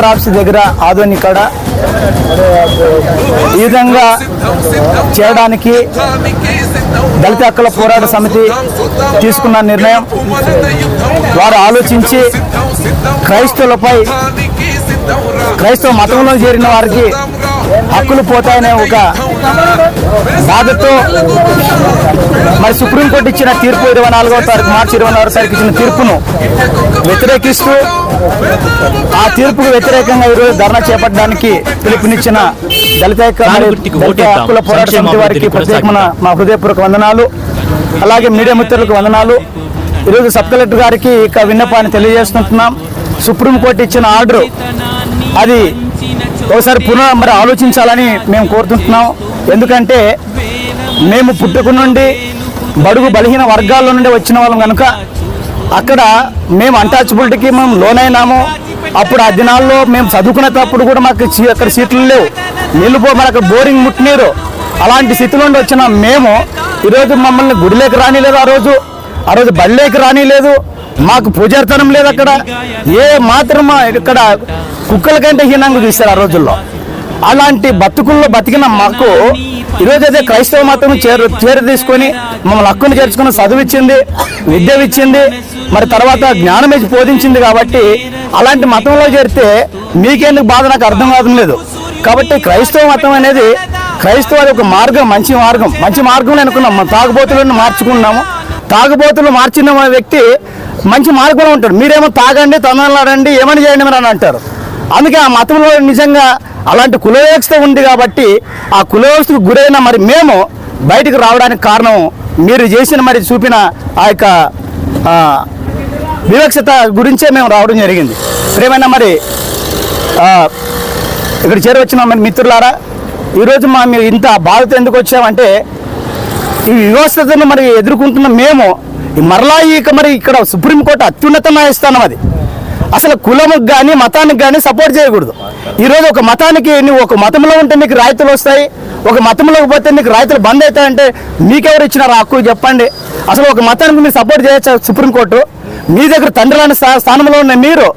Drops దగ్గర ఆదోని కాడ ఈ విధంగా చేయడానికి దళిత హక్కుల పోరాట సమితి తీసుకున్న నిర్ణయం వారు ఆలోచించి క్రైస్తవ మతంలో చేరిన వారికి హక్కులు పోతాయనే ఒక బాధతో మరి సుప్రీంకోర్టు ఇచ్చిన తీర్పు 24వ తారీఖు మార్చి 24వ తారీఖు ఇచ్చిన తీర్పును వ్యతిరేకిస్తూ ఆ తీర్పుకు వ్యతిరేకంగా ఈరోజు ధర్నా చేపట్టడానికి పిలుపునిచ్చిన దళిత హక్కుల పోరాట సమితి వారికి ప్రత్యేకమైన మా హృదయపూర్వక వందనాలు. అలాగే మీడియా మిత్రులకు వందనాలు. ఈరోజు సబ్ కలెక్టర్ గారికి ఇక విన్నపాన్ని తెలియజేస్తున్నాం. సుప్రీంకోర్టు ఇచ్చిన ఆర్డరు అది ఒకసారి మరి ఆలోచించాలని మేము కోరుతుంటున్నాం. ఎందుకంటే మేము పుట్టుక నుండి బడుగు బలహీన వర్గాల నుండి వచ్చిన వాళ్ళం కనుక అక్కడ మేము అన్టచబిలిటీకి మేము లోనైనాము. అప్పుడు ఆ దినాల్లో మేము చదువుకునేటప్పుడు కూడా మాకు అక్కడ సీట్లు లేవు, నీళ్ళు మరి అక్కడ బోరింగ్ ముట్టినీరు. అలాంటి స్థితిలో నుండి వచ్చిన మేము ఈరోజు మమ్మల్ని గుడిలోకి రానిలేదు, ఆ రోజు బడిలోకి రానిలేదు, మాకు పూజార్తనం లేదు. అక్కడ ఏ మాత్రం ఇక్కడ కుక్కల కంటే హీనంగా చూస్తారు ఆ రోజుల్లో. అలాంటి బతుకుల్లో బతికిన మాకు ఈరోజు అయితే క్రైస్తవ మతం చేర తీసుకొని మమ్మల్ని హక్కును చేర్చుకుని చదువిచ్చింది, విద్య ఇచ్చింది, మరి తర్వాత జ్ఞానం ఇచ్చి బోధించింది. కాబట్టి అలాంటి మతంలో చేరితే మీకెందుకు బాధ నాకు అర్థం కావడం లేదు. కాబట్టి క్రైస్తవ మతం అనేది క్రైస్తవాది ఒక మార్గం, మంచి మార్గంలో అనుకున్నాం. మనం తాగుబోతులను మార్చుకున్నాము. తాగుబోతులు మార్చిన వ్యక్తి మంచి మార్గంలో ఉంటాడు. మీరేమో తాగండి, తొందరలాడండి, ఏమని చేయండి మరి అని అంటారు. అందుకే ఆ మతంలో నిజంగా అలాంటి కులవ్యవస్థ ఉంది. కాబట్టి ఆ కులవ్యవస్థకు గురైన మరి మేము బయటకు రావడానికి కారణం మీరు చేసిన మరి చూపిన ఆ యొక్క వివక్షత గురించే మేము రావడం జరిగింది. ప్రేమైనా మరి ఇక్కడ చేరవచ్చిన మరి మిత్రులారా, ఈరోజు మేము ఇంత బాధతో ఎందుకు వచ్చామంటే ఈ వ్యవస్థను మరి ఎదుర్కొంటున్న మేము మరలా మరి ఇక్కడ సుప్రీంకోర్టు అత్యున్నత న్యాయస్థానం. అది అసలు కులముకు కానీ మతానికి కానీ సపోర్ట్ చేయకూడదు. ఈరోజు ఒక మతానికి నువ్వు ఒక మతంలో ఉంటే నీకు రాయితీలు వస్తాయి, ఒక మతంలోకి పోతే నీకు రాయితీలు బంద్ అవుతాయంటే మీకెవరు ఇచ్చినారు హక్కు చెప్పండి. అసలు ఒక మతానికి మీరు సపోర్ట్ చేయొచ్చు సుప్రీంకోర్టు? మీ దగ్గర తండ్రి లాంటి స్థానంలో ఉన్న మీరు